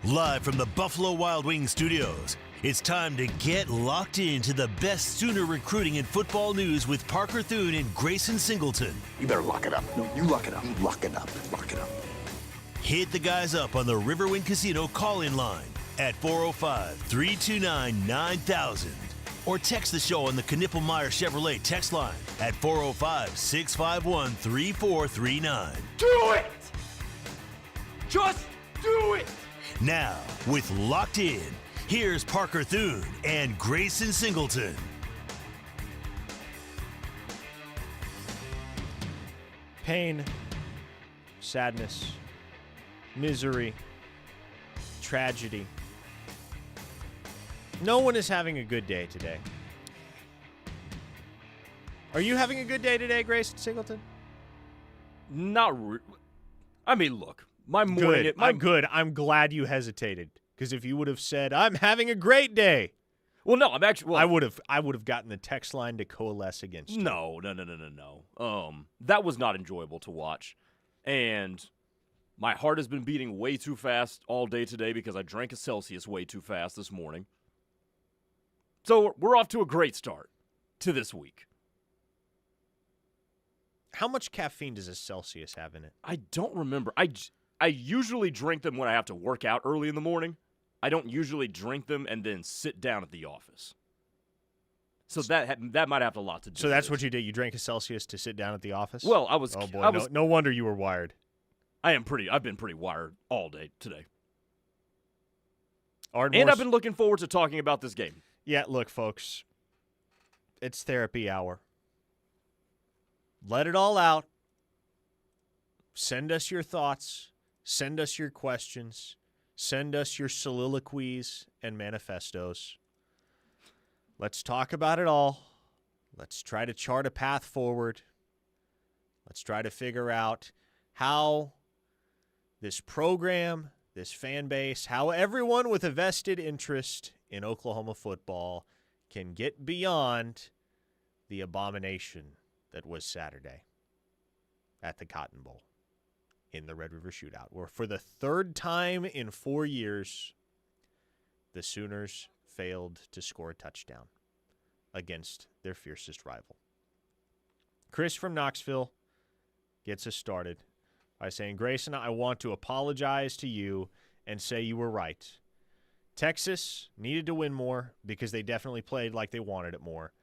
Live from the Buffalo Wild Wings studios, it's time to get locked into the best Sooner recruiting and football news with Parker Thune and Grayson Singleton. You better lock it up. No, you lock it up. You lock it up. Lock it up. Hit the guys up on the Riverwind Casino call-in line at 405-329-9000 or text the show on the Knippelmeyer Chevrolet text line at 405-651-3439. Do it! Just do it! Now, with Locked In, here's Parker Thune and Grayson Singleton. Pain, sadness, misery, tragedy. No one is having a good day today. Are you having a good day today, Grayson Singleton? I mean, look. My morning. Good. I'm good. I'm glad you hesitated, because if you would have said, "I'm having a great day," well, no, I'm actually. Well, I would have gotten the text line to coalesce against you. No. That was not enjoyable to watch, and my heart has been beating way too fast all day today because I drank a Celsius way too fast this morning. So we're off to a great start to this week. How much caffeine does a Celsius have in it? I don't remember. I usually drink them when I have to work out early in the morning. I don't usually drink them and then sit down at the office. So that might have a lot to do. So that's what you did. You drank a Celsius to sit down at the office? Well, Oh boy, no wonder you were wired. I've been pretty wired all day today. Ardmore's, and I've been looking forward to talking about this game. Yeah, look, folks. It's therapy hour. Let it all out. Send us your thoughts. Send us your questions. Send us your soliloquies and manifestos. Let's talk about it all. Let's try to chart a path forward. Let's try to figure out how this program, this fan base, how everyone with a vested interest in Oklahoma football can get beyond the abomination that was Saturday at the Cotton Bowl in the Red River Shootout, where for the third time in 4 years, the Sooners failed to score a touchdown against their fiercest rival. Chris from Knoxville gets us started by saying, Grayson, I want to apologize to you and say you were right. Texas needed to win more because they definitely played like they wanted it more.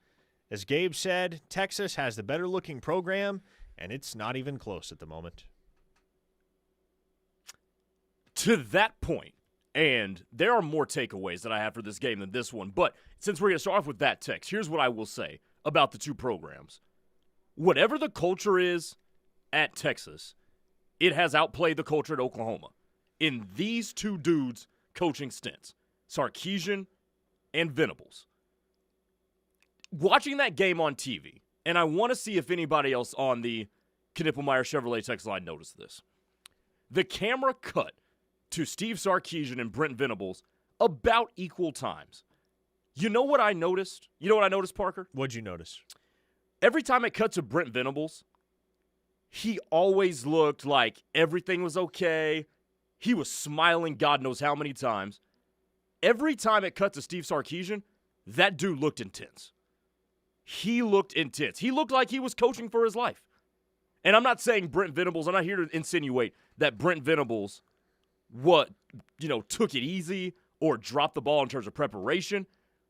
As Gabe said, Texas has the better-looking program, and it's not even close at the moment. To that point, and there are more takeaways that I have for this game than this one, but since we're going to start off with that text, here's what I will say about the two programs. Whatever the culture is at Texas, it has outplayed the culture at Oklahoma in these two dudes' coaching stints, Sarkisian and Venables. Watching that game on TV, and I want to see if anybody else on the Knippelmeyer Chevrolet text line noticed this. The camera cut to Steve Sarkisian and Brent Venables about equal times. You know what I noticed? You know what I noticed, Parker? What'd you notice? Every time it cut to Brent Venables, he always looked like everything was okay. He was smiling God knows how many times. Every time it cut to Steve Sarkisian, that dude looked intense. He looked intense. He looked like he was coaching for his life. And I'm not saying Brent Venables, I'm not here to insinuate that Brent Venables took it easy or dropped the ball in terms of preparation,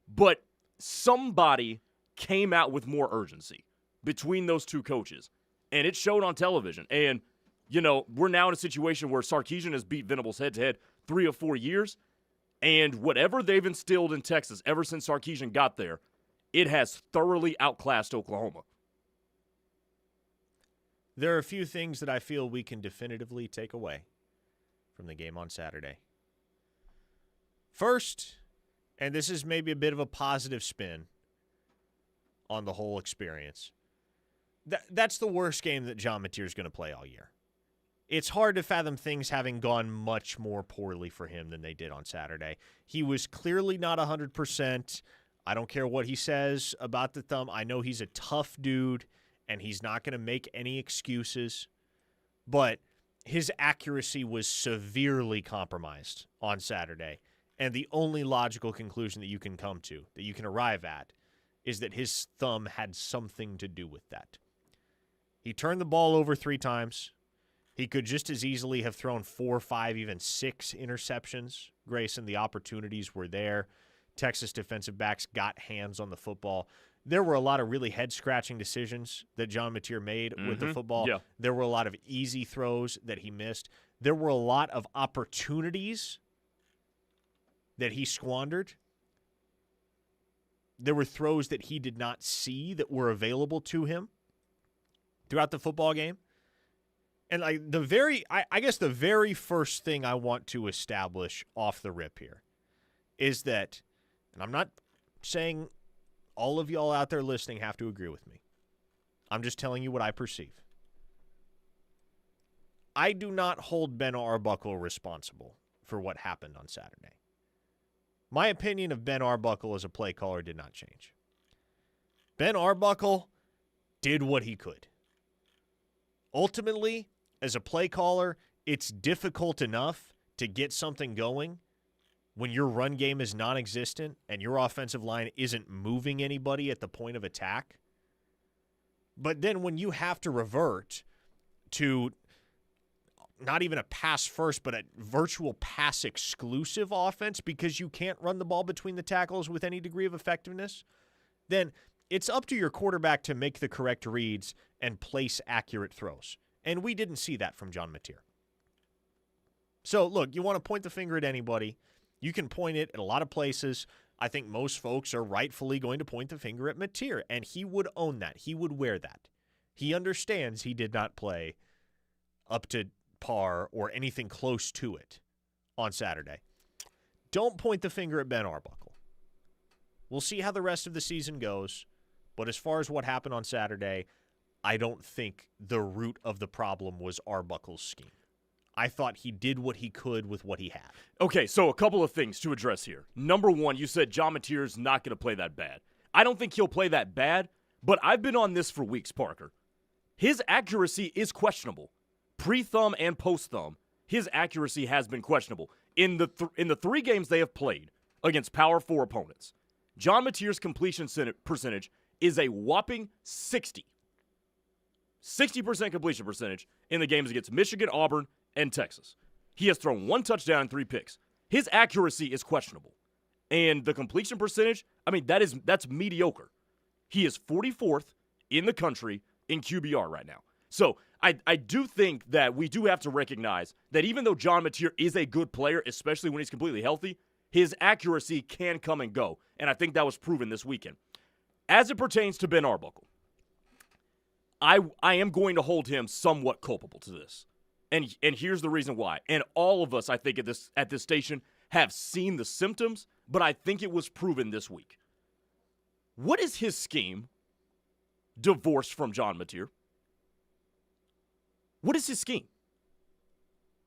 but somebody came out with more urgency between those two coaches, and it showed on television. And, we're now in a situation where Sarkisian has beat Venables head-to-head 3 or 4 years, and whatever they've instilled in Texas ever since Sarkisian got there, it has thoroughly outclassed Oklahoma. There are a few things that I feel we can definitively take away from the game on Saturday. First, and this is maybe a bit of a positive spin on the whole experience, that's the worst game that John Mateer is going to play all year. It's hard to fathom things having gone much more poorly for him than they did on Saturday. He was clearly not 100%. I don't care what he says about the thumb. I know he's a tough dude, and he's not going to make any excuses. But his accuracy was severely compromised on Saturday. And the only logical conclusion that you can come to, that you can arrive at, is that his thumb had something to do with that. He turned the ball over 3 times. He could just as easily have thrown 4, 5, even 6 interceptions. Grayson, the opportunities were there. Texas defensive backs got hands on the football. There were a lot of really head-scratching decisions that John Mateer made with the football. Yeah. There were a lot of easy throws that he missed. There were a lot of opportunities that he squandered. There were throws that he did not see that were available to him throughout the football game. And like I guess the very first thing I want to establish off the rip here is that, and I'm not saying all of y'all out there listening have to agree with me. I'm just telling you what I perceive. I do not hold Ben Arbuckle responsible for what happened on Saturday. My opinion of Ben Arbuckle as a play caller did not change. Ben Arbuckle did what he could. Ultimately, as a play caller, it's difficult enough to get something going when your run game is non-existent and your offensive line isn't moving anybody at the point of attack. But then when you have to revert to not even a pass first, but a virtual pass exclusive offense because you can't run the ball between the tackles with any degree of effectiveness, then it's up to your quarterback to make the correct reads and place accurate throws. And we didn't see that from John Mateer. So, look, you want to point the finger at anybody. You can point it at a lot of places. I think most folks are rightfully going to point the finger at Mateer, and he would own that. He would wear that. He understands he did not play up to par or anything close to it on Saturday. Don't point the finger at Ben Arbuckle. We'll see how the rest of the season goes, but as far as what happened on Saturday, I don't think the root of the problem was Arbuckle's scheme. I thought he did what he could with what he had. Okay, so a couple of things to address here. Number one, you said John Mateer's not going to play that bad. I don't think he'll play that bad, but I've been on this for weeks, Parker. His accuracy is questionable. Pre-thumb and post-thumb, his accuracy has been questionable. In the 3 games they have played against Power 4 opponents, John Mateer's completion percentage is a whopping 60. 60% completion percentage in the games against Michigan, Auburn, and Texas. He has thrown 1 touchdown and 3 picks. His accuracy is questionable. And the completion percentage, I mean, that's mediocre. He is 44th in the country in QBR right now. So I do think that we do have to recognize that even though John Mateer is a good player, especially when he's completely healthy, his accuracy can come and go. And I think that was proven this weekend. As it pertains to Ben Arbuckle, I am going to hold him somewhat culpable to this. And here's the reason why. And all of us, I think, at this station have seen the symptoms, but I think it was proven this week. What is his scheme divorced from John Mateer? What is his scheme?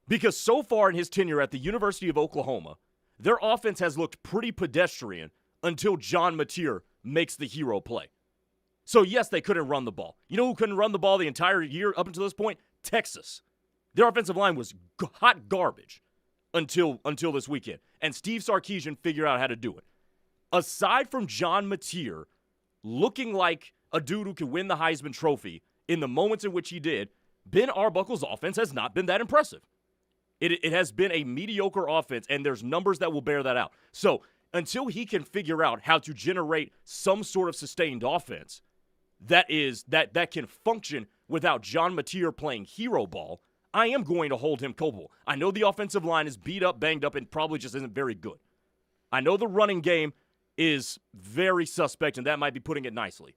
Because so far in his tenure at the University of Oklahoma, their offense has looked pretty pedestrian until John Mateer makes the hero play. So, yes, they couldn't run the ball. You know who couldn't run the ball the entire year up until this point? Texas. Their offensive line was hot garbage until this weekend. And Steve Sarkisian figured out how to do it. Aside from John Mateer looking like a dude who could win the Heisman Trophy in the moments in which he did, Ben Arbuckle's offense has not been that impressive. It has been a mediocre offense, and there's numbers that will bear that out. So until he can figure out how to generate some sort of sustained offense that can function without John Mateer playing hero ball, I am going to hold him culpable. I know the offensive line is beat up, banged up, and probably just isn't very good. I know the running game is very suspect, and that might be putting it nicely.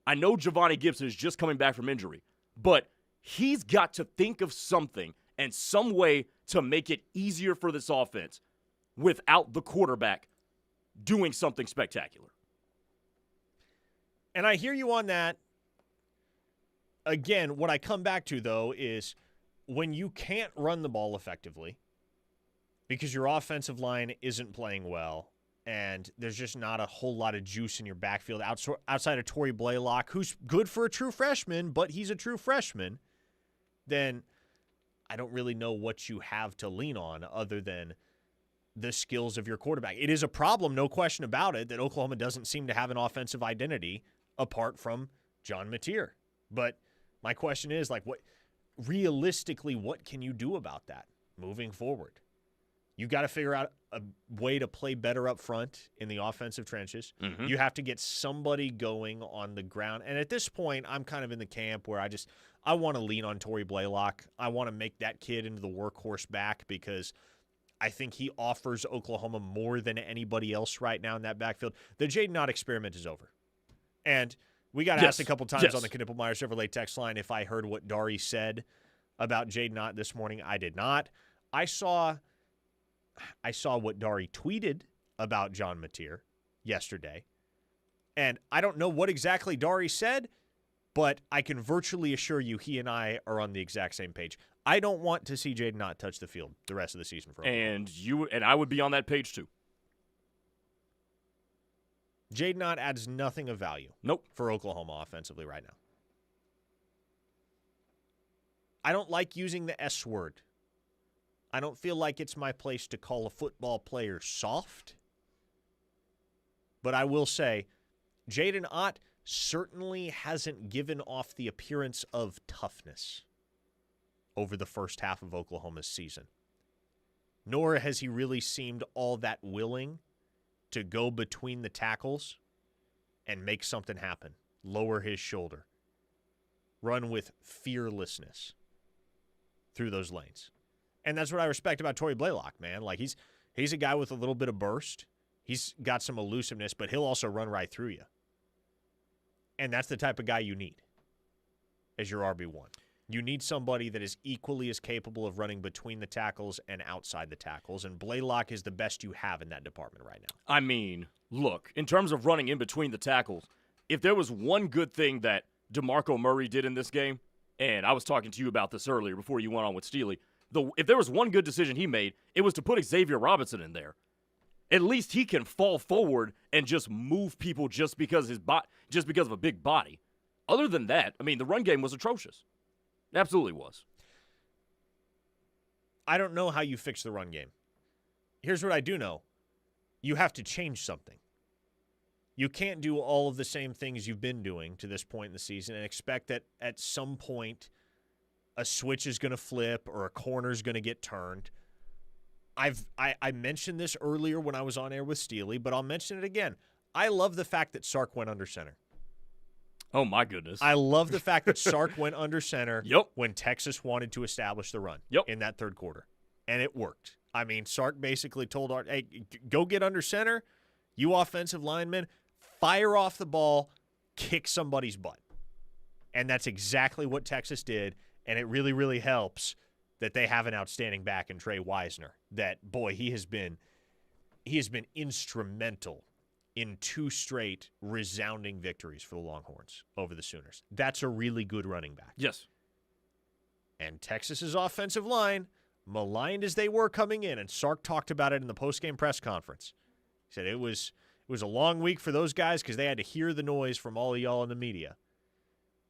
I know Giovanni Gibson is just coming back from injury, but he's got to think of something and some way to make it easier for this offense without the quarterback doing something spectacular. And I hear you on that. Again, what I come back to, though, is when you can't run the ball effectively because your offensive line isn't playing well and there's just not a whole lot of juice in your backfield outside of Torrey Blaylock, who's good for a true freshman, but he's a true freshman, then I don't really know what you have to lean on other than the skills of your quarterback. It is a problem, no question about it, that Oklahoma doesn't seem to have an offensive identity apart from John Mateer. But my question is, like, what realistically, what can you do about that moving forward? You got to figure out a way to play better up front in the offensive trenches. Mm-hmm. You have to get somebody going on the ground. And at this point, I'm kind of in the camp where I want to lean on Torrey Blaylock. I want to make that kid into the workhorse back because I think he offers Oklahoma more than anybody else right now in that backfield. The Jaden Ott experiment is over. And we got asked a couple times on the Knippelmeyer Chevrolet text line if I heard what Dari said about Jaden Ott this morning. I did not. I saw what Dari tweeted about John Mateer yesterday. And I don't know what exactly Dari said, but I can virtually assure you he and I are on the exact same page. I don't want to see Jaden Ott touch the field the rest of the season for Oklahoma. And I would be on that page too. Jaden Ott adds nothing of value. Nope. For Oklahoma offensively right now. I don't like using the S word. I don't feel like it's my place to call a football player soft. But I will say, Jaden Ott certainly hasn't given off the appearance of toughness over the first half of Oklahoma's season. Nor has he really seemed all that willing to go between the tackles and make something happen, lower his shoulder, run with fearlessness through those lanes. And that's what I respect about Torrey Blaylock, man. Like, he's a guy with a little bit of burst. He's got some elusiveness, but he'll also run right through you. And that's the type of guy you need as your RB1. You need somebody that is equally as capable of running between the tackles and outside the tackles, and Blaylock is the best you have in that department right now. I mean, look, in terms of running in between the tackles, if there was one good thing that DeMarco Murray did in this game, and I was talking to you about this earlier before you went on with Steely, if there was one good decision he made, it was to put Xavier Robinson in there. At least he can fall forward and just move people just because of a big body. Other than that, I mean, the run game was atrocious. It absolutely was. I don't know how you fix the run game. Here's what I do know. You have to change something. You can't do all of the same things you've been doing to this point in the season and expect that at some point a switch is going to flip or a corner is going to get turned. I mentioned this earlier when I was on air with Steely, but I'll mention it again. I love the fact that Sark went under center. Oh, my goodness. I love the fact that Sark went under center Yep. when Texas wanted to establish the run in that third quarter. And it worked. I mean, Sark basically told Art, hey, go get under center. You offensive linemen, fire off the ball, kick somebody's butt. And that's exactly what Texas did, and it really, really helps that they have an outstanding back in Trey Wisner. That, boy, he has been instrumental in 2 straight resounding victories for the Longhorns over the Sooners. That's a really good running back. Yes. And Texas's offensive line, maligned as they were coming in, and Sark talked about it in the postgame press conference. He said it was a long week for those guys because they had to hear the noise from all of y'all in the media.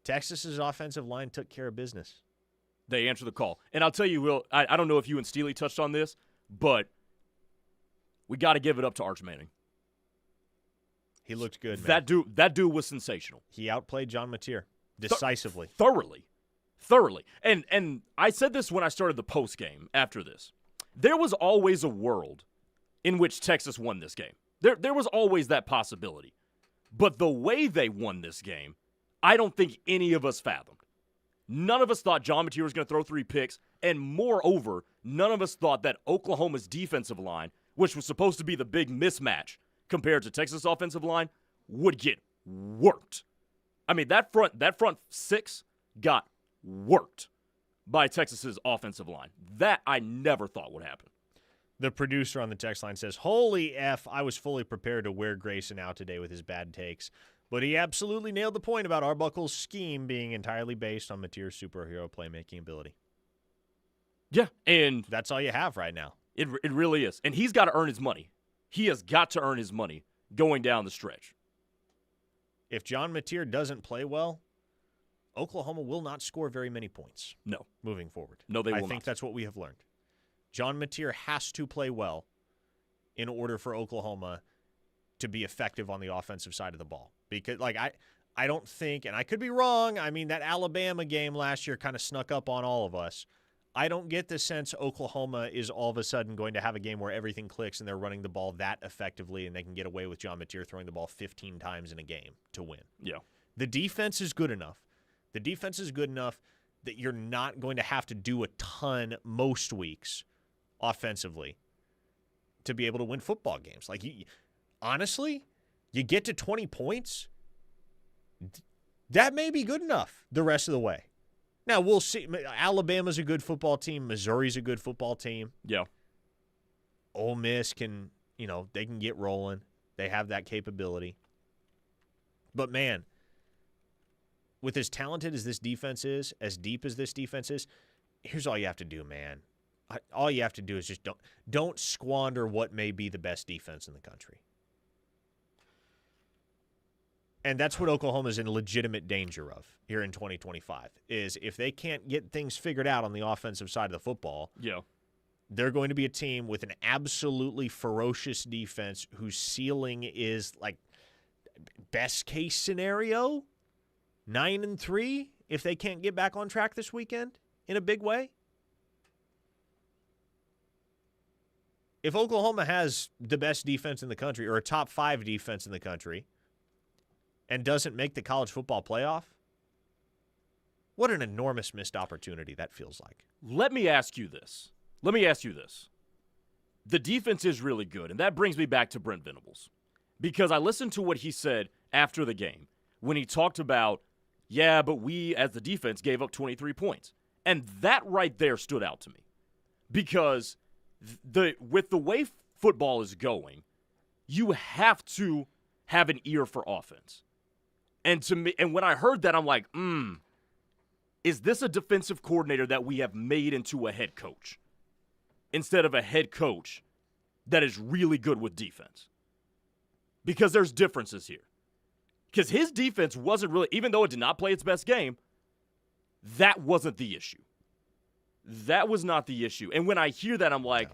Texas's offensive line took care of business. They answered the call. And I'll tell you, Will, I don't know if you and Steely touched on this, but we got to give it up to Arch Manning. He looked good, man. That dude was sensational. He outplayed John Mateer decisively. Thoroughly. And I said this when I started the post game after this. There was always a world in which Texas won this game. There was always that possibility. But the way they won this game, I don't think any of us fathomed. None of us thought John Mateer was going to throw 3 picks, and moreover, none of us thought that Oklahoma's defensive line, which was supposed to be the big mismatch compared to Texas' offensive line, would get worked. I mean, that front 6 got worked by Texas's offensive line. That I never thought would happen. The producer on the text line says, holy F, I was fully prepared to wear Grayson out today with his bad takes. But he absolutely nailed the point about Arbuckle's scheme being entirely based on Mateer's superhero playmaking ability. Yeah, and that's all you have right now. It really is. And he's got to earn his money. He has got to earn his money going down the stretch. If John Mateer doesn't play well, Oklahoma will not score very many points. No. Moving forward. No, they will not. I think that's what we have learned. John Mateer has to play well in order for Oklahoma to be effective on the offensive side of the ball. Because, I don't think, and I could be wrong, I mean, that Alabama game last year kind of snuck up on all of us. I don't get the sense Oklahoma is all of a sudden going to have a game where everything clicks and they're running the ball that effectively and they can get away with John Mateer throwing the ball 15 times in a game to win. Yeah. The defense is good enough. The defense is good enough that you're not going to have to do a ton most weeks offensively to be able to win football games. Honestly, you get to 20 points, that may be good enough the rest of the way. Now, we'll see. Alabama's a good football team. Missouri's a good football team. Yeah. Ole Miss can, they can get rolling. They have that capability. But, man, with as talented as this defense is, as deep as this defense is, here's all you have to do, man. All you have to do is just don't squander what may be the best defense in the country. And that's what Oklahoma's in legitimate danger of here in 2025, is if they can't get things figured out on the offensive side of the football, they're going to be a team with an absolutely ferocious defense whose ceiling is, best case scenario, 9-3 if they can't get back on track this weekend in a big way. If Oklahoma has the best defense in the country or a top 5 defense in the country and doesn't make the college football playoff, what an enormous missed opportunity that feels like. Let me ask you this. The defense is really good, and that brings me back to Brent Venables, because I listened to what he said after the game when he talked about, but we as the defense gave up 23 points. And that right there stood out to me, because with the way football is going, you have to have an ear for offense. And to me, and when I heard that, I'm like, is this a defensive coordinator that we have made into a head coach instead of a head coach that is really good with defense? Because there's differences here. Because his defense wasn't really, even though it did not play its best game, that wasn't the issue. That was not the issue. And when I hear that, I'm like,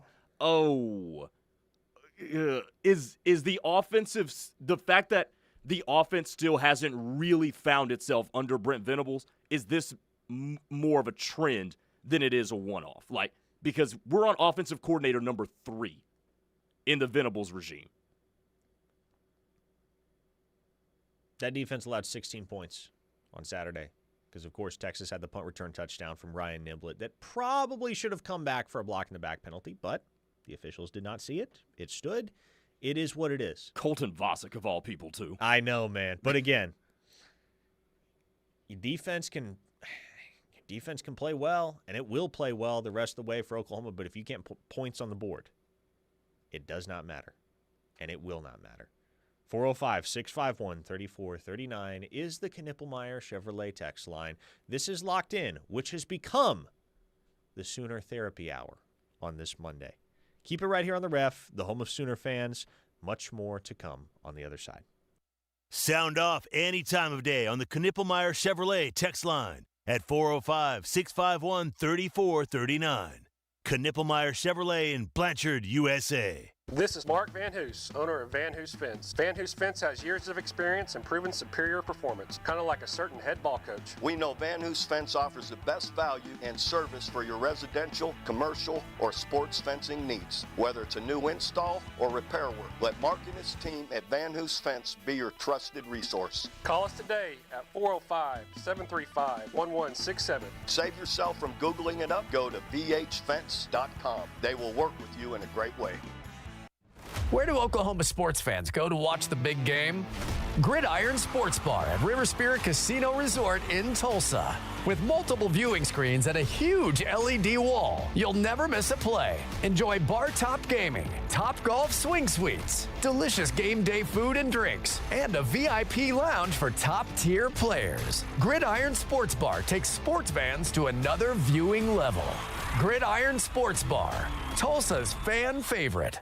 is the offensive, the fact that the offense still hasn't really found itself under Brent Venables, is this more of a trend than it is a one-off? Because we're on offensive coordinator number 3 in the Venables regime. That defense allowed 16 points on Saturday because, of course, Texas had the punt return touchdown from Ryan Niblett that probably should have come back for a block-in-the-back penalty, but the officials did not see it. It stood. It is what it is. Colton Vasek, of all people, too. I know, man. But again, defense can play well, and it will play well the rest of the way for Oklahoma, but if you can't put points on the board, it does not matter, and it will not matter. 405-651-3439 is the Knippelmeyer Chevrolet text line. This is Locked In, which has become the Sooner Therapy Hour on this Monday. Keep it right here on the Ref, the home of Sooner fans. Much more to come on the other side. Sound off any time of day on the Knippelmeyer Chevrolet text line at 405-651-3439. Knippelmeyer Chevrolet in Blanchard, USA. This is Mark Van Hoos, owner of Van Hoos Fence. Van Hoos Fence has years of experience and proven superior performance, kind of like a certain head ball coach. We know Van Hoos Fence offers the best value and service for your residential, commercial, or sports fencing needs. Whether it's a new install or repair work, let Mark and his team at Van Hoos Fence be your trusted resource. Call us today at 405-735-1167. Save yourself from Googling it up. Go to vhfence.com. They will work with you in a great way. Where do Oklahoma sports fans go to watch the big game? Gridiron Sports Bar at River Spirit Casino Resort in Tulsa. With multiple viewing screens and a huge LED wall, you'll never miss a play. Enjoy bar-top gaming, Top Golf swing suites, delicious game day food and drinks, and a VIP lounge for top-tier players. Gridiron Sports Bar takes sports fans to another viewing level. Gridiron Sports Bar, Tulsa's fan favorite.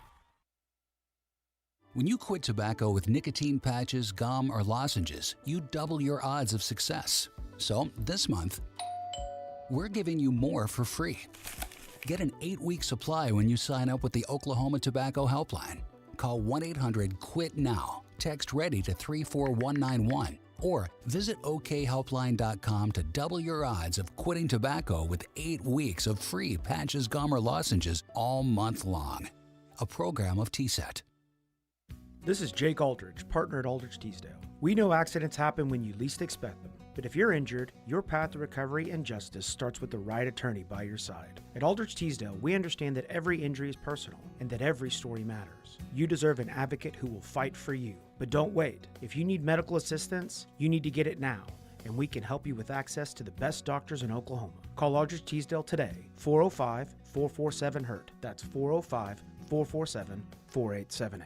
When you quit tobacco with nicotine patches, gum, or lozenges, you double your odds of success. So this month, we're giving you more for free. Get an 8-week supply when you sign up with the Oklahoma Tobacco Helpline. Call 1-800-QUIT-NOW. Text READY to 34191. Or visit okhelpline.com to double your odds of quitting tobacco with 8 weeks of free patches, gum, or lozenges all month long. A program of TSET. This is Jake Aldridge, partner at Aldridge Teasdale. We know accidents happen when you least expect them, but if you're injured, your path to recovery and justice starts with the right attorney by your side. At Aldridge Teasdale, we understand that every injury is personal and that every story matters. You deserve an advocate who will fight for you. But don't wait. If you need medical assistance, you need to get it now, and we can help you with access to the best doctors in Oklahoma. Call Aldridge Teasdale today, 405-447-HURT. That's 405-447-4878.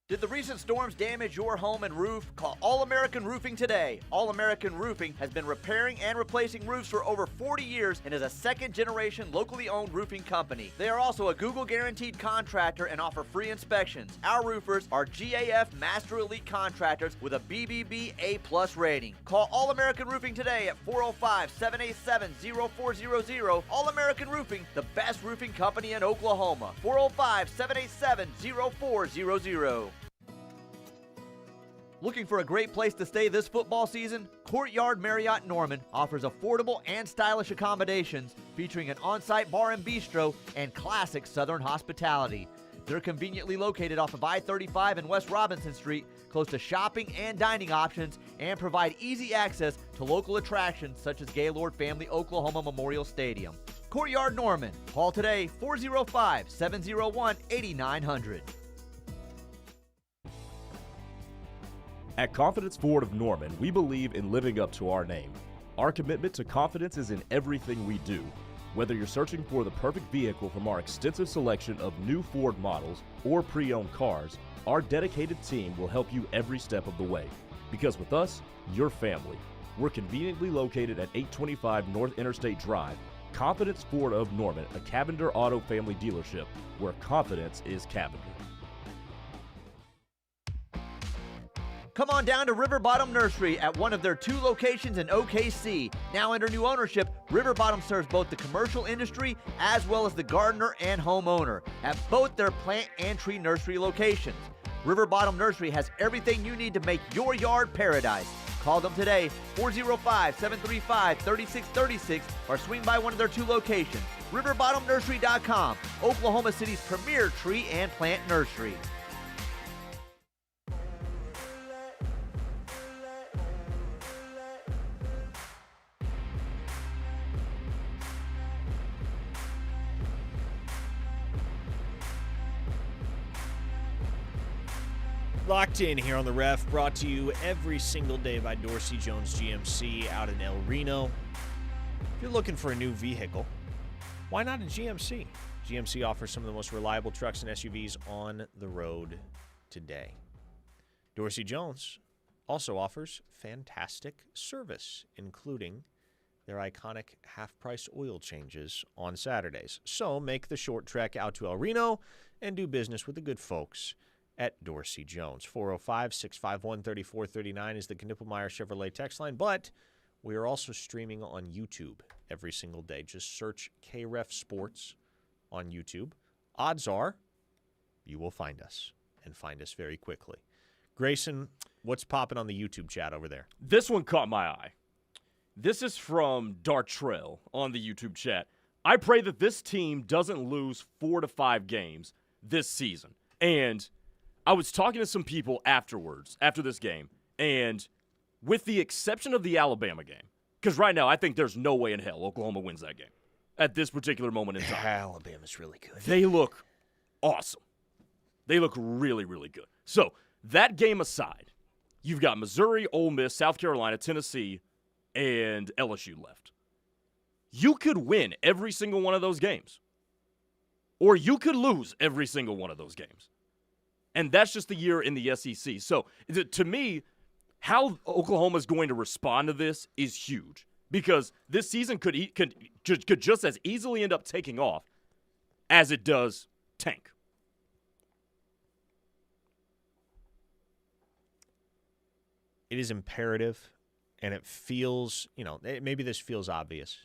Did the recent storms damage your home and roof? Call All American Roofing today. All American Roofing has been repairing and replacing roofs for over 40 years and is a second-generation locally owned roofing company. They are also a Google guaranteed contractor and offer free inspections. Our roofers are GAF Master Elite contractors with a BBB A+ rating. Call All American Roofing today at 405-787-0400. All American Roofing, the best roofing company in Oklahoma. 405-787-0400. Looking for a great place to stay this football season? Courtyard Marriott Norman offers affordable and stylish accommodations featuring an on-site bar and bistro and classic Southern hospitality. They're conveniently located off of I-35 and West Robinson Street, close to shopping and dining options, and provide easy access to local attractions such as Gaylord Family Oklahoma Memorial Stadium. Courtyard Norman. Call today, 405-701-8900. At Confidence Ford of Norman, we believe in living up to our name. Our commitment to confidence is in everything we do. Whether you're searching for the perfect vehicle from our extensive selection of new Ford models or pre-owned cars, our dedicated team will help you every step of the way. Because with us, you're family. We're conveniently located at 825 North Interstate Drive. Confidence Ford of Norman, a Cavender Auto family dealership where confidence is Cavender. Come on down to River Bottom Nursery at one of their 2 locations in OKC. Now under new ownership, River Bottom serves both the commercial industry as well as the gardener and homeowner at both their plant and tree nursery locations. River Bottom Nursery has everything you need to make your yard paradise. Call them today, 405-735-3636, or swing by one of their 2 locations. RiverbottomNursery.com, Oklahoma City's premier tree and plant nursery. Locked in here on the Ref, brought to you every single day by Dorsey Jones GMC out in El Reno. If you're looking for a new vehicle, why not a GMC? GMC offers some of the most reliable trucks and SUVs on the road today. Dorsey Jones also offers fantastic service, including their iconic half-price oil changes on Saturdays. So make the short trek out to El Reno and do business with the good folks at Dorsey Jones. 405-651-3439 is the Knippelmeyer Chevrolet text line, but we are also streaming on YouTube every single day. Just search KREF Sports on YouTube. Odds are you will find us, and find us very quickly. Grayson, what's popping on the YouTube chat over there? This one caught my eye. This is from Dartrell on the YouTube chat. I pray that this team doesn't lose 4 to 5 games this season. And I was talking to some people afterwards, after this game, and with the exception of the Alabama game, because right now I think there's no way in hell Oklahoma wins that game at this particular moment in time. Alabama's really good. They look awesome. They look really, really good. So that game aside, you've got Missouri, Ole Miss, South Carolina, Tennessee, and LSU left. You could win every single one of those games. Or you could lose every single one of those games. And that's just the year in the SEC. So, to me, how Oklahoma is going to respond to this is huge. Because this season could just as easily end up taking off as it does tank. it is imperative, and it feels, maybe this feels obvious.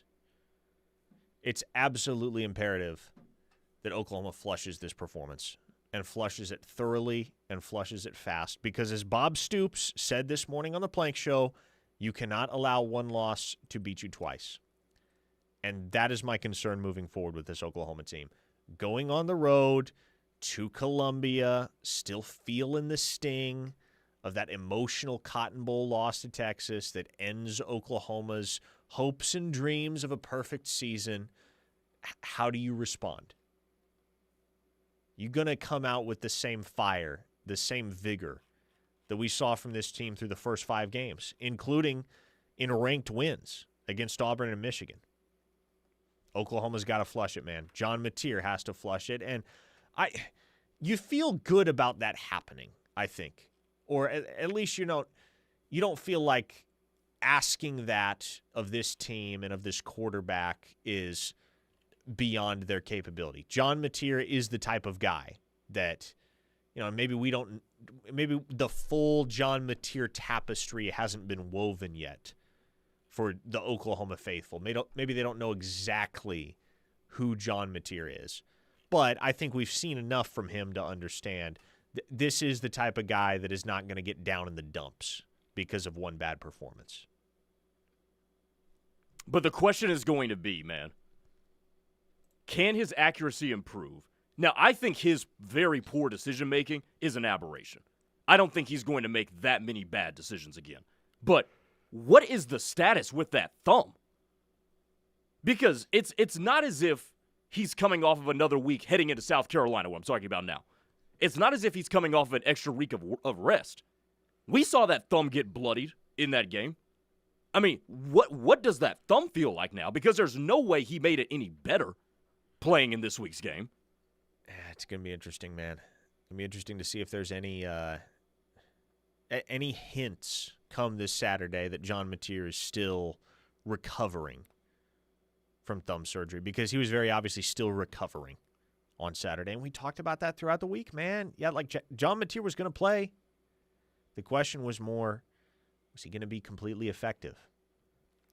It's absolutely imperative that Oklahoma flushes this performance and flushes it thoroughly and flushes it fast. Because as Bob Stoops said this morning on the Plank Show, you cannot allow one loss to beat you twice. And that is my concern moving forward with this Oklahoma team. Going on the road to Columbia, still feeling the sting of that emotional Cotton Bowl loss to Texas that ends Oklahoma's hopes and dreams of a perfect season. How do you respond? You're going to come out with the same fire, the same vigor that we saw from this team through the first 5 games, including in ranked wins against Auburn and Michigan. Oklahoma's got to flush it, man. John Mateer has to flush it. And you feel good about that happening, I think. Or at least you don't feel like asking that of this team and of this quarterback is beyond their capability. John Mateer is the type of guy that, maybe the full John Mateer tapestry hasn't been woven yet for the Oklahoma faithful. Maybe they don't know exactly who John Mateer is. But I think we've seen enough from him to understand this is the type of guy that is not going to get down in the dumps because of one bad performance. But the question is going to be, man, can his accuracy improve? Now, I think his very poor decision-making is an aberration. I don't think he's going to make that many bad decisions again. But what is the status with that thumb? Because it's not as if he's coming off of another week heading into South Carolina, what I'm talking about now. It's not as if he's coming off of an extra week of rest. We saw that thumb get bloodied in that game. I mean, what does that thumb feel like now? Because there's no way he made it any better playing in this week's game. It's going to be interesting, man. It's going to be interesting to see if there's any hints come this Saturday that John Mateer is still recovering from thumb surgery, because he was very obviously still recovering on Saturday. And we talked about that throughout the week, man. Yeah, like John Mateer was going to play. The question was more, was he going to be completely effective?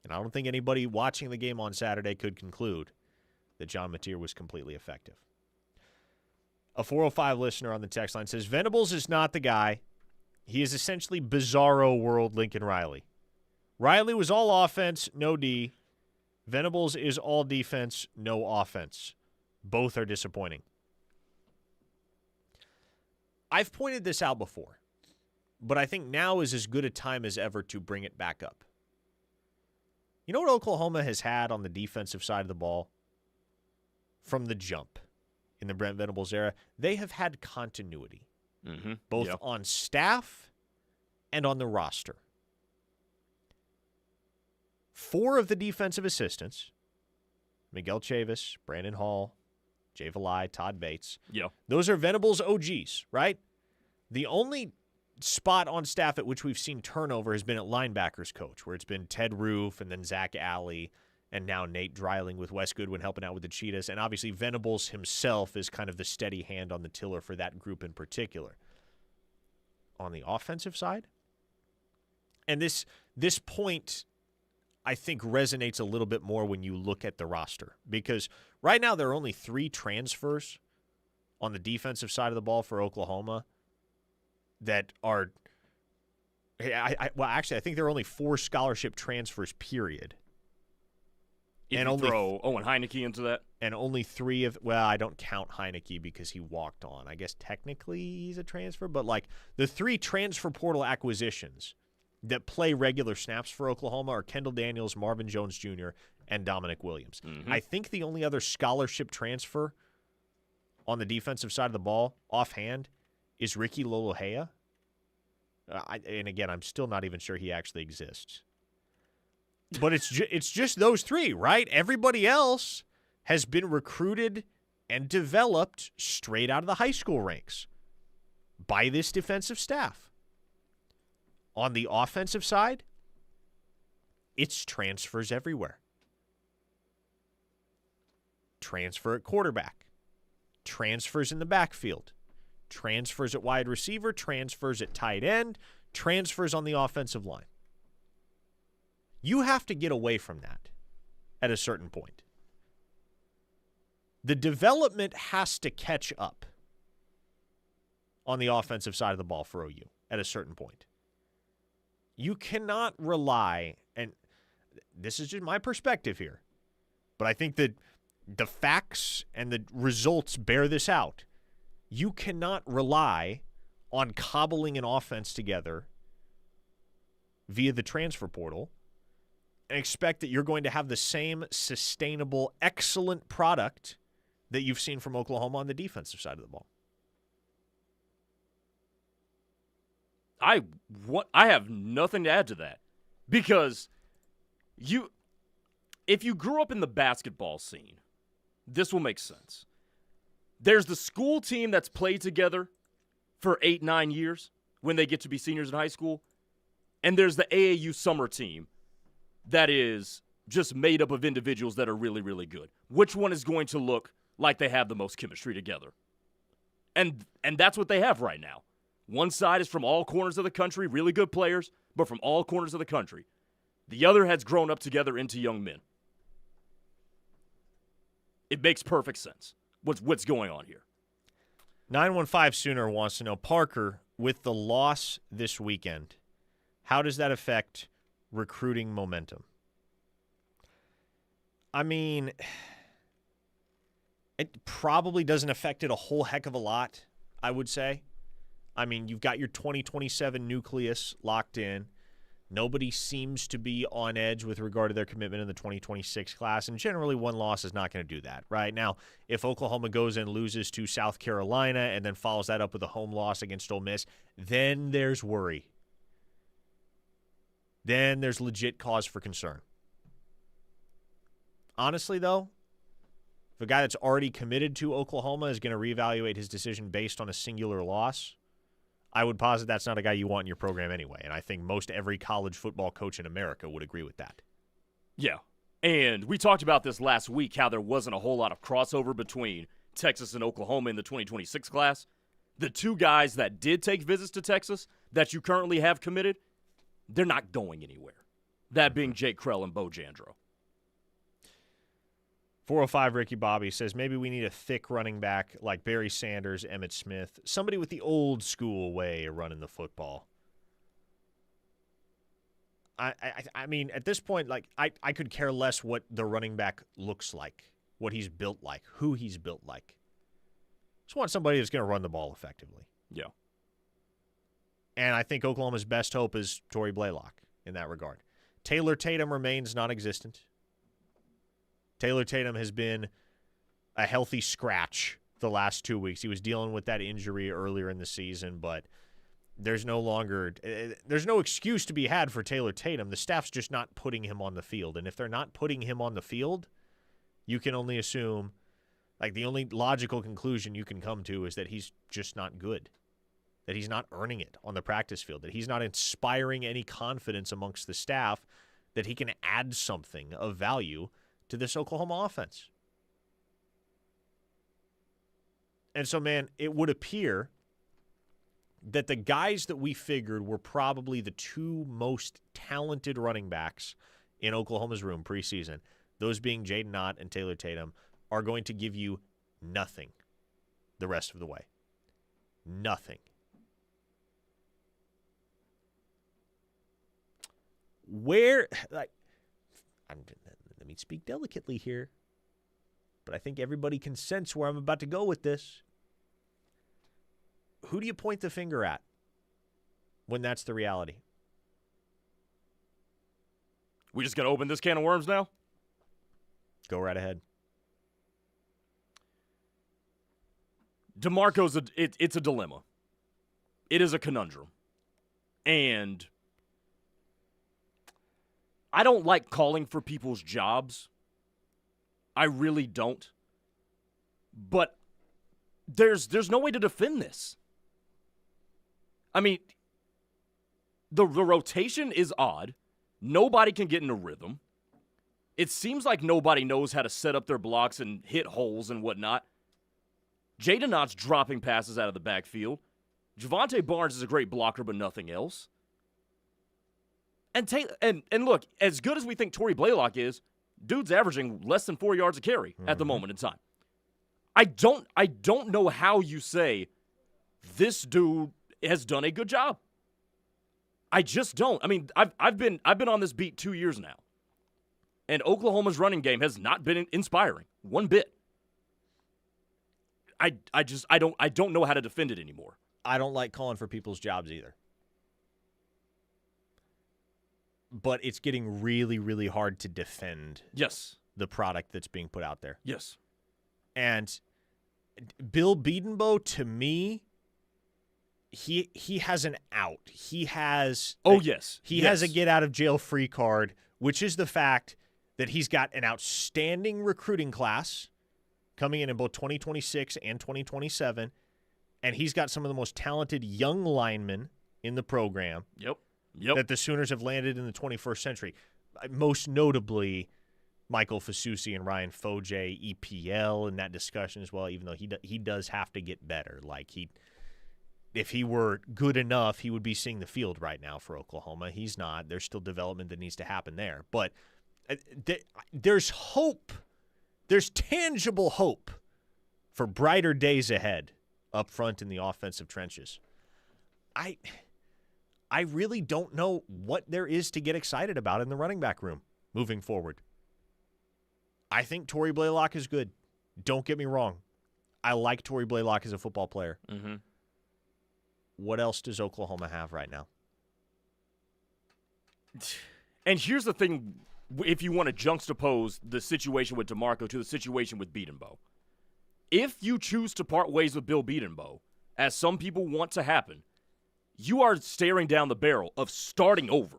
And I don't think anybody watching the game on Saturday could conclude that John Mateer was completely effective. A 405 listener on the text line says, Venables is not the guy. He is essentially bizarro world Lincoln Riley. Riley was all offense, no D. Venables is all defense, no offense. Both are disappointing. I've pointed this out before, but I think now is as good a time as ever to bring it back up. You know what Oklahoma has had on the defensive side of the ball from the jump in the Brent Venables era? They have had continuity, both on staff and on the roster. 4 of the defensive assistants, Miguel Chavis, Brandon Hall, Jay Valai, Todd Bates, those are Venables OGs, right? The only spot on staff at which we've seen turnover has been at linebackers coach, where it's been Ted Roof and then Zach Alley and now Nate Dreiling with Wes Goodwin helping out with the Cheetahs. And obviously Venables himself is kind of the steady hand on the tiller for that group in particular. On the offensive side, and this point I think resonates a little bit more when you look at the roster, because right now there are only 3 transfers on the defensive side of the ball for Oklahoma that are I think there are only 4 scholarship transfers, period. If you throw Owen Heineke into that? And only 3 of, I don't count Heineke because he walked on. I guess technically he's a transfer, but like the 3 transfer portal acquisitions that play regular snaps for Oklahoma are Kendall Daniels, Marvin Jones Jr., and Dominic Williams. I think the only other scholarship transfer on the defensive side of the ball, offhand, is Ricky Lolohea. And again, I'm still not even sure he actually exists. But it's just those 3, right? Everybody else has been recruited and developed straight out of the high school ranks by this defensive staff. On the offensive side, it's transfers everywhere. Transfer at quarterback. Transfers in the backfield. Transfers at wide receiver. Transfers at tight end. transfers on the offensive line. You have to get away from that at a certain point. The development has to catch up on the offensive side of the ball for OU at a certain point. You cannot rely, and this is just my perspective here, but I think that the facts and the results bear this out. You cannot rely on cobbling an offense together via the transfer portal and expect that you're going to have the same sustainable, excellent product that you've seen from Oklahoma on the defensive side of the ball. I have nothing to add to that, because if you grew up in the basketball scene, this will make sense. There's the school team that's played together for 8-9 years when they get to be seniors in high school, and there's the AAU summer team that is just made up of individuals that are really, really good. Which one is going to look like they have the most chemistry together? And that's what they have right now. One side is from all corners of the country, really good players, but from all corners of the country. The other has grown up together into young men. It makes perfect sense what's going on here. 915 Sooner wants to know, Parker, with the loss this weekend, how does that affect recruiting momentum? I mean, it probably doesn't affect it a whole heck of a lot, I would say. I mean, you've got your 2027 nucleus locked in. Nobody seems to be on edge with regard to their commitment in the 2026 class, and generally one loss is not going to do that, right? Now, if Oklahoma goes and loses to South Carolina and then follows that up with a home loss against Ole Miss, then there's worry. Then there's legit cause for concern. Honestly, though, if a guy that's already committed to Oklahoma is going to reevaluate his decision based on a singular loss, I would posit that's not a guy you want in your program anyway, and I think most every college football coach in America would agree with that. Yeah, and we talked about this last week, how there wasn't a whole lot of crossover between Texas and Oklahoma in the 2026 class. The two guys that did take visits to Texas that you currently have committed, they're not going anywhere. That being Jake Krell and Bo Jandro. 405 Ricky Bobby says maybe we need a thick running back like Barry Sanders, Emmitt Smith, somebody with the old school way of running the football. I mean, at this point, like I could care less what the running back looks like, what he's built like, who he's built like. Just want somebody that's going to run the ball effectively. Yeah. And I think Oklahoma's best hope is Torrey Blaylock in that regard. Taylor Tatum remains non-existent. Taylor Tatum has been a healthy scratch the last 2 weeks. He was dealing with that injury earlier in the season, but there's no excuse to be had for Taylor Tatum. The staff's just not putting him on the field. And if they're not putting him on the field, you can only assume, like the only logical conclusion you can come to is that he's just not good, that he's not earning it on the practice field, that he's not inspiring any confidence amongst the staff that he can add something of value to this Oklahoma offense. And so, man, it would appear that the guys that we figured were probably the two most talented running backs in Oklahoma's room preseason, those being Jaden Ott and Taylor Tatum, are going to give you nothing the rest of the way. Nothing. Let me speak delicately here, but I think everybody can sense where I'm about to go with this. Who do you point the finger at when that's the reality? We just going to open this can of worms now? Go right ahead. DeMarco's it's a dilemma. It is a conundrum. And I don't like calling for people's jobs. I really don't. But there's no way to defend this. I mean, the rotation is odd. Nobody can get in a rhythm. It seems like nobody knows how to set up their blocks and hit holes and whatnot. Jaden Ott's dropping passes out of the backfield. Javonte Barnes is a great blocker, but nothing else. And look, as good as we think Torrey Blaylock is, dude's averaging less than 4 yards a carry at the moment in time. I don't know how you say this dude has done a good job. I just don't. I mean, I've been on this beat 2 years now, and Oklahoma's running game has not been inspiring one bit. I don't know how to defend it anymore. I don't like calling for people's jobs either. But it's getting really, really hard to defend the product that's being put out there. Yes. And Bill Bedenbaugh, to me, he has an out. He has He has a get-out-of-jail-free card, which is the fact that he's got an outstanding recruiting class coming in both 2026 and 2027, and he's got some of the most talented young linemen in the program. Yep. That the Sooners have landed in the 21st century. Most notably, Michael Fasusi and Ryan Foje, EPL, in that discussion as well, even though he does have to get better. Like, if he were good enough, he would be seeing the field right now for Oklahoma. He's not. There's still development that needs to happen there. But there's hope. There's tangible hope for brighter days ahead up front in the offensive trenches. I really don't know what there is to get excited about in the running back room moving forward. I think Torrey Blaylock is good. Don't get me wrong. I like Torrey Blaylock as a football player. Mm-hmm. What else does Oklahoma have right now? And here's the thing, if you want to juxtapose the situation with DeMarco to the situation with Bedenbaugh. If you choose to part ways with Bill Bedenbaugh, as some people want to happen, you are staring down the barrel of starting over.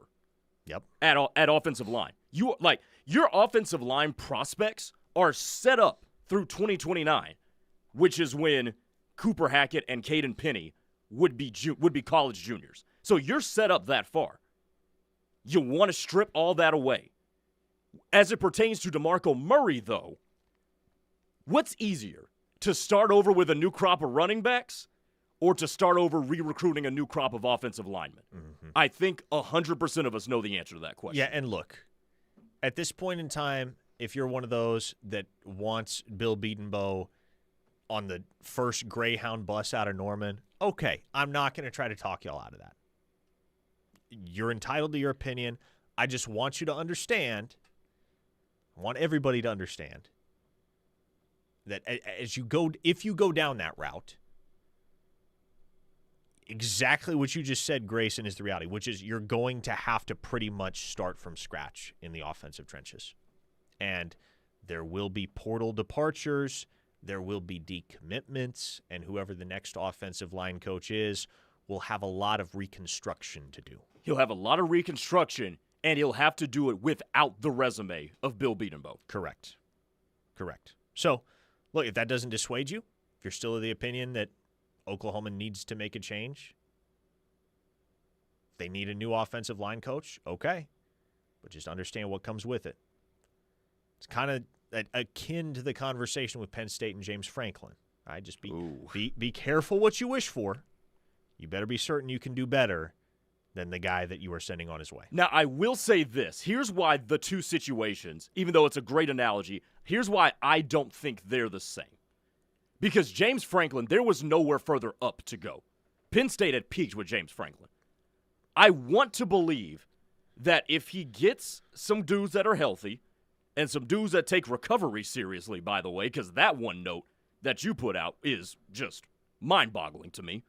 Yep. At offensive line. Your offensive line prospects are set up through 2029, which is when Cooper Hackett and Caden Penny would be college juniors. So you're set up that far. You want to strip all that away. As it pertains to DeMarco Murray, though, what's easier, to start over with a new crop of running backs or to start over re-recruiting a new crop of offensive linemen? Mm-hmm. I think 100% of us know the answer to that question. Yeah, and look, at this point in time, if you're one of those that wants Bill Bedenbaugh on the first Greyhound bus out of Norman, okay, I'm not going to try to talk y'all out of that. You're entitled to your opinion. I just want you to understand, I want everybody to understand, that if you go down that route, exactly what you just said, Grayson, is the reality, which is you're going to have to pretty much start from scratch in the offensive trenches. And there will be portal departures, there will be decommitments, and whoever the next offensive line coach is will have a lot of reconstruction to do. He'll have a lot of reconstruction, and he'll have to do it without the resume of Bill Bedenbaugh. Correct. So, look, if that doesn't dissuade you, if you're still of the opinion that Oklahoma needs to make a change, they need a new offensive line coach, okay. But just understand what comes with it. It's kind of akin to the conversation with Penn State and James Franklin. Right? Just be careful what you wish for. You better be certain you can do better than the guy that you are sending on his way. Now, I will say this. Here's why the two situations, even though it's a great analogy, here's why I don't think they're the same. Because James Franklin, there was nowhere further up to go. Penn State had peaked with James Franklin. I want to believe that if he gets some dudes that are healthy and some dudes that take recovery seriously, by the way, because that one note that you put out is just mind-boggling to me,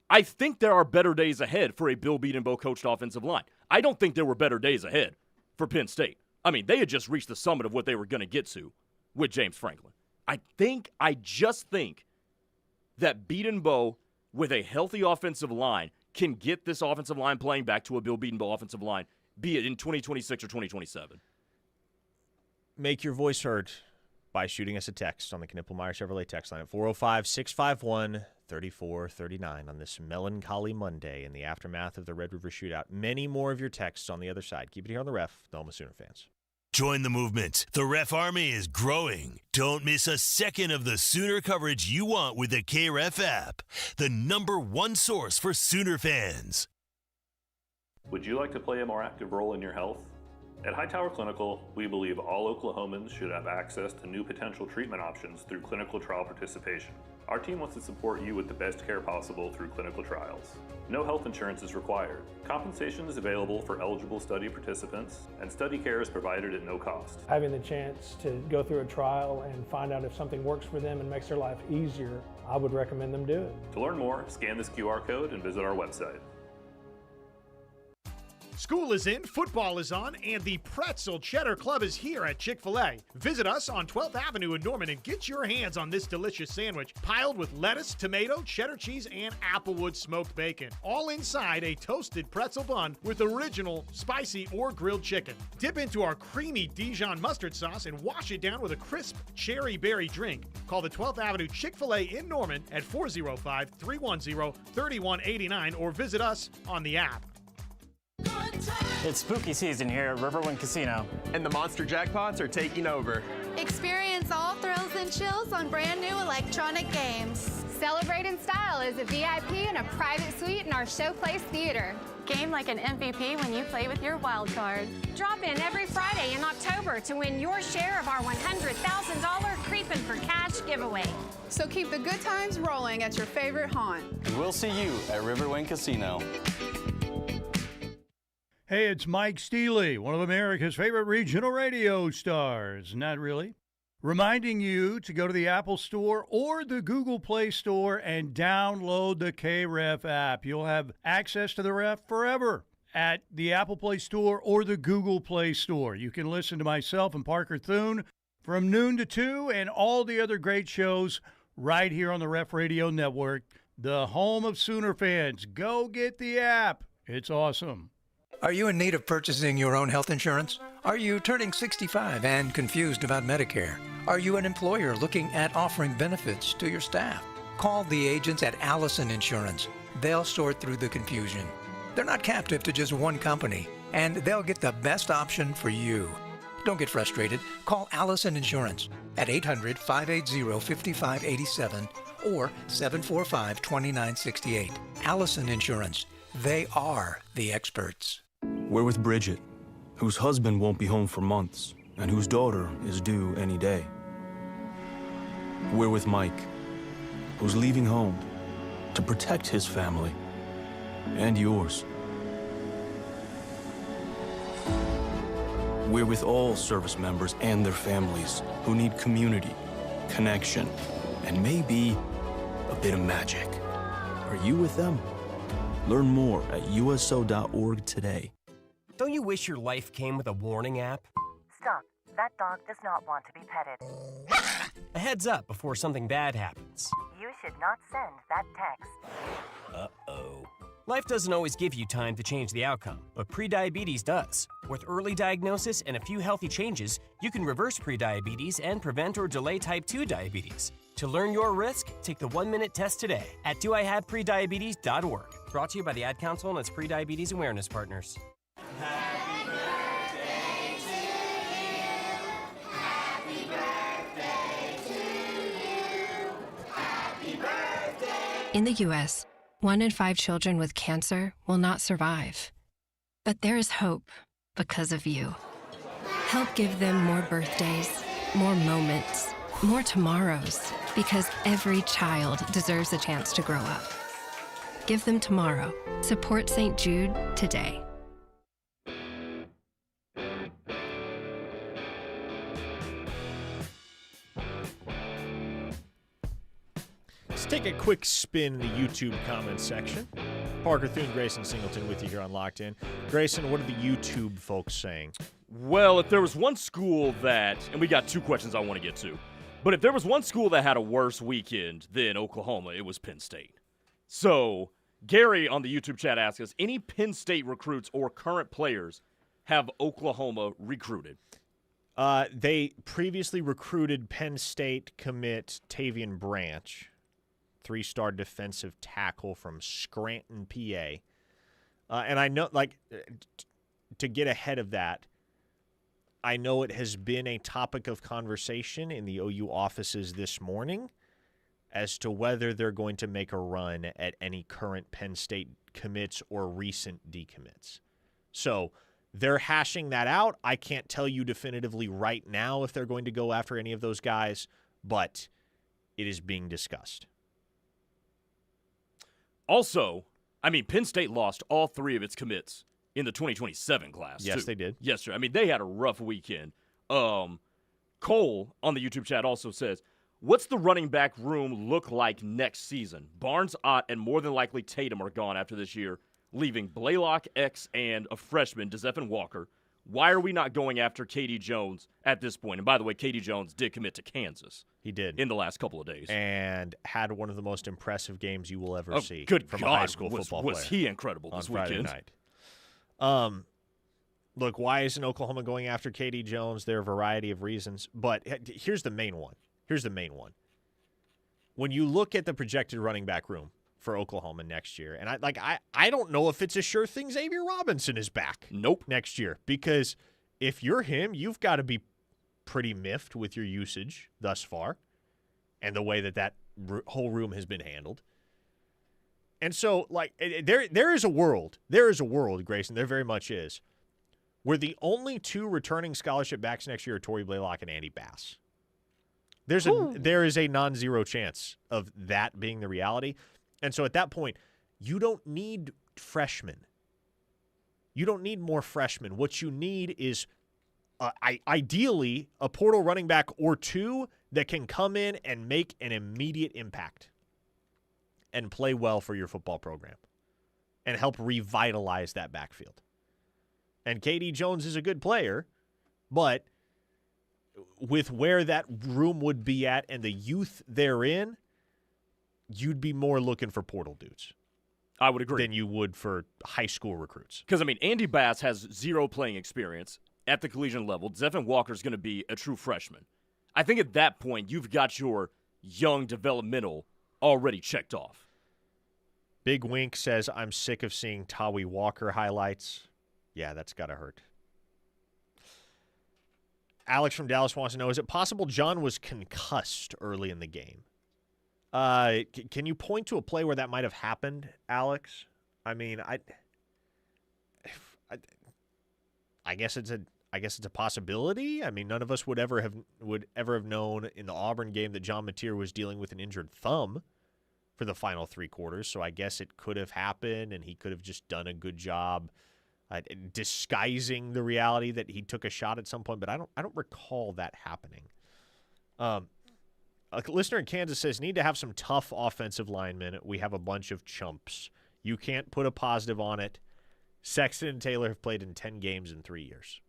I think there are better days ahead for a Bill Bedenbaugh coached offensive line. I don't think there were better days ahead for Penn State. I mean, they had just reached the summit of what they were going to get to with James Franklin. I just think that Bedenbaugh, with a healthy offensive line, can get this offensive line playing back to a Bill Bedenbaugh offensive line, be it in 2026 or 2027. Make your voice heard by shooting us a text on the Knippelmeyer Chevrolet text line at 405-651-3439 on this melancholy Monday in the aftermath of the Red River Shootout. Many more of your texts on the other side. Keep it here on The Ref, the home of Sooner fans. Join the movement. The Ref Army is growing. Don't miss a second of the Sooner coverage you want with the KREF app, the #1 source for Sooner fans. Would you like to play a more active role in your health? At Hightower Clinical, we believe all Oklahomans should have access to new potential treatment options through clinical trial participation. Our team wants to support you with the best care possible through clinical trials. No health insurance is required. Compensation is available for eligible study participants, and study care is provided at no cost. Having the chance to go through a trial and find out if something works for them and makes their life easier, I would recommend them do it. To learn more, scan this QR code and visit our website. School is in, football is on, and the Pretzel Cheddar Club is here at Chick-fil-A. Visit us on 12th Avenue in Norman and get your hands on this delicious sandwich, piled with lettuce, tomato, cheddar cheese, and applewood smoked bacon, all inside a toasted pretzel bun with original, spicy, or grilled chicken. Dip into our creamy Dijon mustard sauce and wash it down with a crisp cherry berry drink. Call the 12th Avenue Chick-fil-A in Norman at 405-310-3189 or visit us on the app. It's spooky season here at Riverwind Casino. And the monster jackpots are taking over. Experience all thrills and chills on brand new electronic games. Celebrate in style as a VIP in a private suite in our Showplace Theater. Game like an MVP when you play with your wild card. Drop in every Friday in October to win your share of our $100,000 Creepin' for Cash giveaway. So keep the good times rolling at your favorite haunt. And we'll see you at Riverwind Casino. Hey, it's Mike Steely, one of America's favorite regional radio stars. Not really. Reminding you to go to the Apple Store or the Google Play Store and download the KREF app. You'll have access to the Ref forever at the Apple Play Store or the Google Play Store. You can listen to myself and Parker Thune from noon to 2 and all the other great shows right here on the Ref Radio Network, the home of Sooner fans. Go get the app. It's awesome. Are you in need of purchasing your own health insurance? Are you turning 65 and confused about Medicare? Are you an employer looking at offering benefits to your staff? Call the agents at Allison Insurance. They'll sort through the confusion. They're not captive to just one company, and they'll get the best option for you. Don't get frustrated. Call Allison Insurance at 800-580-5587 or 745-2968. Allison Insurance. They are the experts. We're with Bridget, whose husband won't be home for months and whose daughter is due any day. We're with Mike, who's leaving home to protect his family and yours. We're with all service members and their families who need community, connection, and maybe a bit of magic. Are you with them? Learn more at uso.org today. Don't you wish your life came with a warning app? Stop. That dog does not want to be petted. A heads up before something bad happens. You should not send that text. Uh-oh. Life doesn't always give you time to change the outcome, but prediabetes does. With early diagnosis and a few healthy changes, you can reverse prediabetes and prevent or delay type 2 diabetes. To learn your risk, take the 1-minute test today at doihaveprediabetes.org. Brought to you by the Ad Council and its prediabetes awareness partners. Happy birthday to you. Happy birthday to you. Happy birthday. In the U.S., 1 in 5 children with cancer will not survive. But there is hope because of you. Help give them more birthdays, more moments, more tomorrows, because every child deserves a chance to grow up. Give them tomorrow. Support St. Jude today. Let's take a quick spin in the YouTube comment section. Parker Thune, Grayson, Singleton with you here on Locked In. Grayson, what are the YouTube folks saying? Well, if there was one school that, and we got 2 questions I want to get to, but if there was one school that had a worse weekend than Oklahoma, it was Penn State. So, Gary on the YouTube chat asks us, any Penn State recruits or current players have Oklahoma recruited? They previously recruited Penn State commit Tavian Branch, 3-star defensive tackle from Scranton, PA. And I know, to get ahead of that, I know it has been a topic of conversation in the OU offices this morning as to whether they're going to make a run at any current Penn State commits or recent decommits. So they're hashing that out. I can't tell you definitively right now if they're going to go after any of those guys, but it is being discussed. Also, I mean, Penn State lost all 3 of its commits in the 2027 class. Yes, too. they did. Yes, sir. I mean, they had a rough weekend. Cole on the YouTube chat also says, what's the running back room look like next season? Barnes, Ott, and more than likely Tatum are gone after this year, leaving Blaylock, X, and a freshman, Dzefin Walker. Why are we not going after K.D. Jones at this point? And by the way, K.D. Jones did commit to Kansas. He did. In the last couple of days. And had one of the most impressive games you will ever see from God, a high school football player. Was he incredible this Friday weekend? Night. Look, why isn't Oklahoma going after K.D. Jones? There are a variety of reasons, but here's the main one. When you look at the projected running back room for Oklahoma next year, and I don't know if it's a sure thing Xavier Robinson is back. Nope. Next year, because if you're him, you've got to be pretty miffed with your usage thus far and the way that whole room has been handled. And so, there is a world, Grayson, there very much is, where the only 2 returning scholarship backs next year are Torrey Blaylock and Andy Bass. There is a non-zero chance of that being the reality. And so at that point, you don't need freshmen. You don't need more freshmen. What you need is ideally a portal running back or 2 that can come in and make an immediate impact and play well for your football program and help revitalize that backfield. And K.D. Jones is a good player, but with where that room would be at and the youth therein, you'd be more looking for portal dudes. I would agree. Than you would for high school recruits. Because, I mean, Andy Bass has 0 playing experience at the collegiate level. Dzefin Walker's going to be a true freshman. I think at that point, you've got your young developmental already checked off. Big Wink says, I'm sick of seeing Tawi Walker highlights. Yeah, that's got to hurt. Alex from Dallas wants to know, is it possible John was concussed early in the game? Can you point to a play where that might have happened, Alex? I mean, I guess it's a possibility. I mean, none of us would ever have known in the Auburn game that John Mateer was dealing with an injured thumb for the final 3 quarters. So I guess it could have happened, and he could have just done a good job disguising the reality that he took a shot at some point. But I don't recall that happening. A listener in Kansas says, need to have some tough offensive linemen. We have a bunch of chumps. You can't put a positive on it. Sexton and Taylor have played in 10 games in 3 years.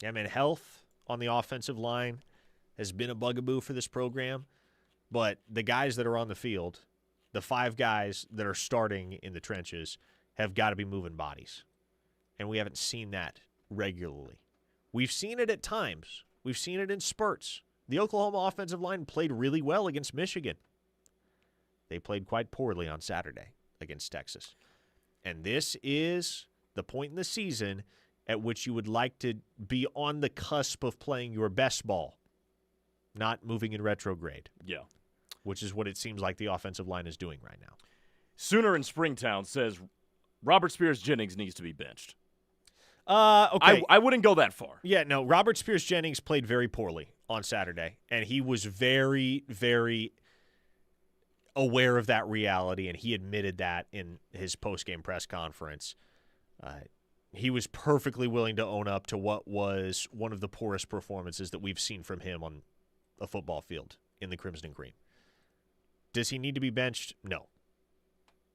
I mean, health on the offensive line has been a bugaboo for this program, but the guys that are on the field, the 5 guys that are starting in the trenches, have got to be moving bodies. And we haven't seen that regularly. We've seen it at times. We've seen it in spurts. The Oklahoma offensive line played really well against Michigan. They played quite poorly on Saturday against Texas. And this is the point in the season at which you would like to be on the cusp of playing your best ball, not moving in retrograde. Yeah. Which is what it seems like the offensive line is doing right now. Sooner in Springtown says Robert Spears-Jennings needs to be benched. Okay. I wouldn't go that far. Yeah, no, Robert Spears-Jennings played very poorly on Saturday, and he was very, very aware of that reality, and he admitted that in his post-game press conference. He was perfectly willing to own up to what was one of the poorest performances that we've seen from him on a football field in the Crimson and Green. Does he need to be benched? No.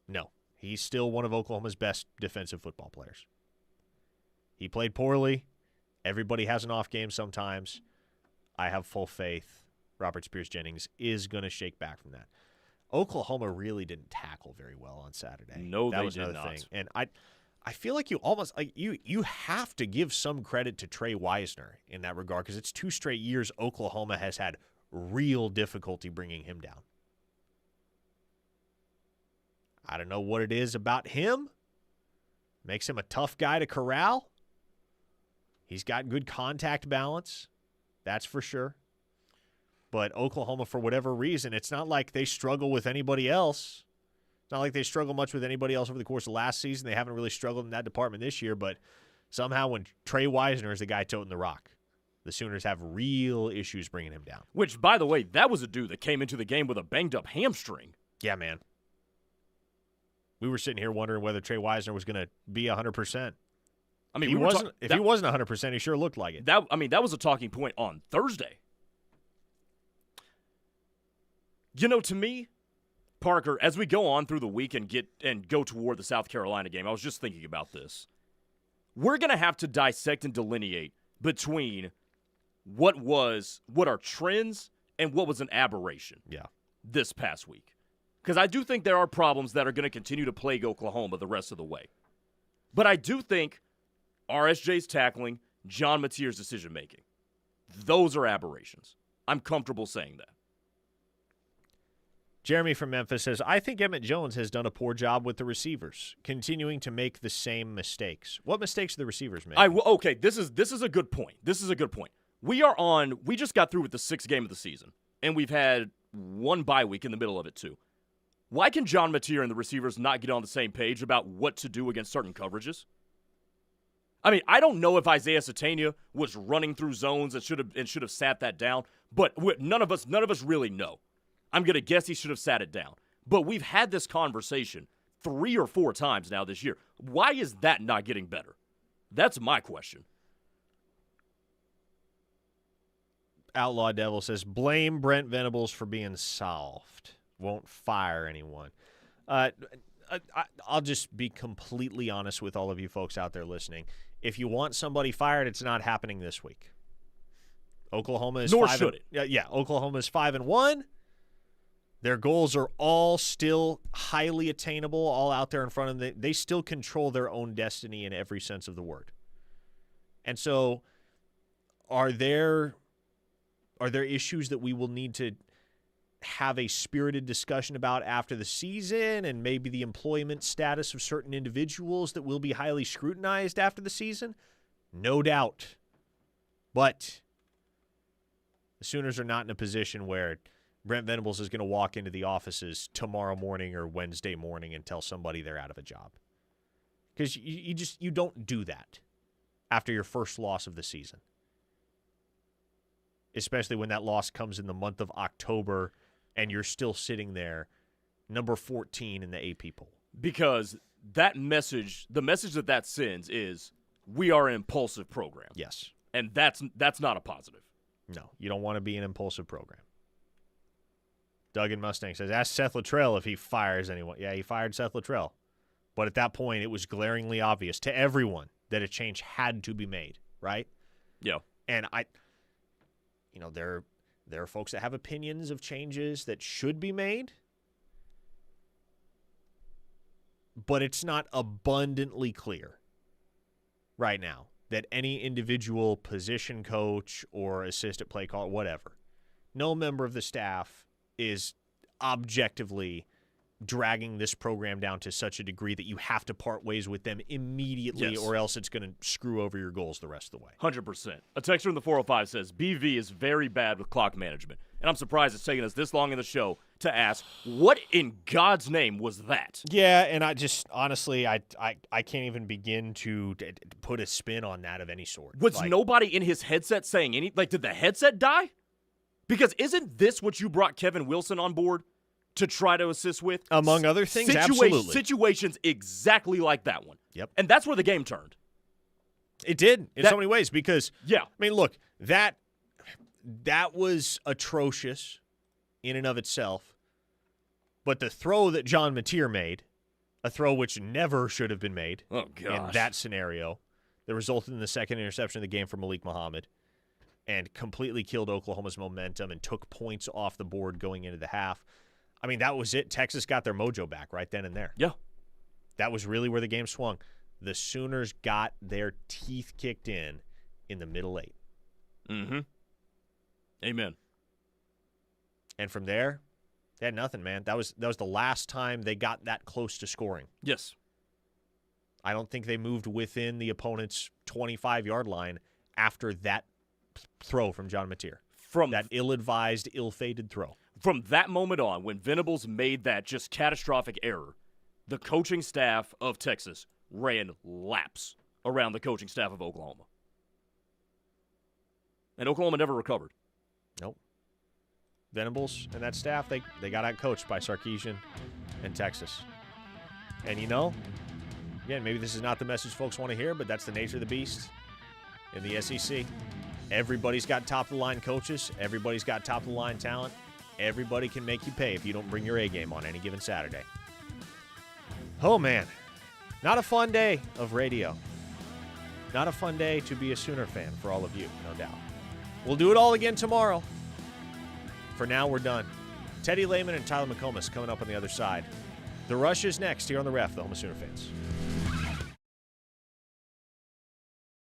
No. He's still one of Oklahoma's best defensive football players. He played poorly. Everybody has an off game sometimes. I have full faith Robert Spears-Jennings is going to shake back from that. Oklahoma really didn't tackle very well on Saturday. No, that they was did another not. thing. And I feel like you almost you have to give some credit to Trey Wisner in that regard, because it's 2 straight years Oklahoma has had real difficulty bringing him down. I don't know what it is about him. Makes him a tough guy to corral. He's got good contact balance. That's for sure. But Oklahoma, for whatever reason, it's not like they struggle with anybody else. It's not like they struggled much with anybody else over the course of last season. They haven't really struggled in that department this year, but somehow when Trey Wisner is the guy toting the rock, the Sooners have real issues bringing him down. Which, by the way, that was a dude that came into the game with a banged-up hamstring. Yeah, man. We were sitting here wondering whether Trey Wisner was going to be 100%. I mean, if he wasn't 100%, he sure looked like it. That was a talking point on Thursday. You know, to me, Parker, as we go on through the week and go toward the South Carolina game, I was just thinking about this. We're going to have to dissect and delineate between what are trends and what was an aberration this past week. Because I do think there are problems that are going to continue to plague Oklahoma the rest of the way. But I do think RSJ's tackling, John Mateer's decision-making, those are aberrations. I'm comfortable saying that. Jeremy from Memphis says, I think Emmett Jones has done a poor job with the receivers, continuing to make the same mistakes. What mistakes do the receivers make? Okay, this is a good point. We just got through with the 6th game of the season, and we've had one bye week in the middle of it too. Why can John Mateer and the receivers not get on the same page about what to do against certain coverages? I mean, I don't know if Isaiah Satania was running through zones and should have sat that down, but none of us really know. I'm going to guess he should have sat it down. But we've had this conversation 3 or 4 times now this year. Why is that not getting better? That's my question. Outlaw Devil says, blame Brent Venables for being soft. Won't fire anyone. I'll just be completely honest with all of you folks out there listening. If you want somebody fired, it's not happening this week. Oklahoma is Nor should it. Yeah, Oklahoma is 5-1. Their goals are all still highly attainable, all out there in front of them. They still control their own destiny in every sense of the word. And so are there issues that we will need to have a spirited discussion about after the season, and maybe the employment status of certain individuals that will be highly scrutinized after the season? No doubt. But the Sooners are not in a position where Brent Venables is going to walk into the offices tomorrow morning or Wednesday morning and tell somebody they're out of a job. Because you don't do that after your first loss of the season. Especially when that loss comes in the month of October and you're still sitting there, number 14 in the AP poll. Because that message, the message that sends is, we are an impulsive program. Yes. And that's not a positive. No, you don't want to be an impulsive program. Doug in Mustang says, ask Seth Luttrell if he fires anyone. Yeah, he fired Seth Luttrell. But at that point, it was glaringly obvious to everyone that a change had to be made, right? Yeah. And there are folks that have opinions of changes that should be made, but it's not abundantly clear right now that any individual position coach or assistant play caller, whatever, no member of the staff is objectively dragging this program down to such a degree that you have to part ways with them immediately, or else it's going to screw over your goals the rest of the way. 100%. A texter in the 405 says, BV is very bad with clock management. And I'm surprised it's taken us this long in the show to ask, what in God's name was that? Yeah, and I just, honestly, I can't even begin to put a spin on that of any sort. Was nobody in his headset saying any, did the headset die? Because isn't this what you brought Kevin Wilson on board to try to assist with? Among other things, absolutely. Situations exactly like that one. Yep. And that's where the game turned. It did in so many ways because, yeah. I mean, look, that was atrocious in and of itself. But the throw that John Mateer made, a throw which never should have been made in that scenario, that resulted in the second interception of the game for Malik Muhammad, and completely killed Oklahoma's momentum and took points off the board going into the half. I mean, that was it. Texas got their mojo back right then and there. Yeah. That was really where the game swung. The Sooners got their teeth kicked in the middle 8. Mm-hmm. Amen. And from there, they had nothing, man. That was the last time they got that close to scoring. Yes. I don't think they moved within the opponent's 25-yard line after that throw from John Mateer. From that ill-advised, ill-fated throw. from that moment on, when Venables made that just catastrophic error, the coaching staff of Texas ran laps around the coaching staff of Oklahoma. And Oklahoma never recovered. Nope. Venables and that staff, they got out-coached by Sarkisian and Texas. And again, maybe this is not the message folks want to hear, but that's the nature of the beast in the SEC. Everybody's got top-of-the-line coaches. Everybody's got top-of-the-line talent. Everybody can make you pay if you don't bring your A game on any given Saturday. Oh, man. Not a fun day of radio. Not a fun day to be a Sooner fan for all of you, no doubt. We'll do it all again tomorrow. For now, we're done. Teddy Lehman and Tyler McComas coming up on the other side. The Rush is next here on The Ref, the home of Sooner fans.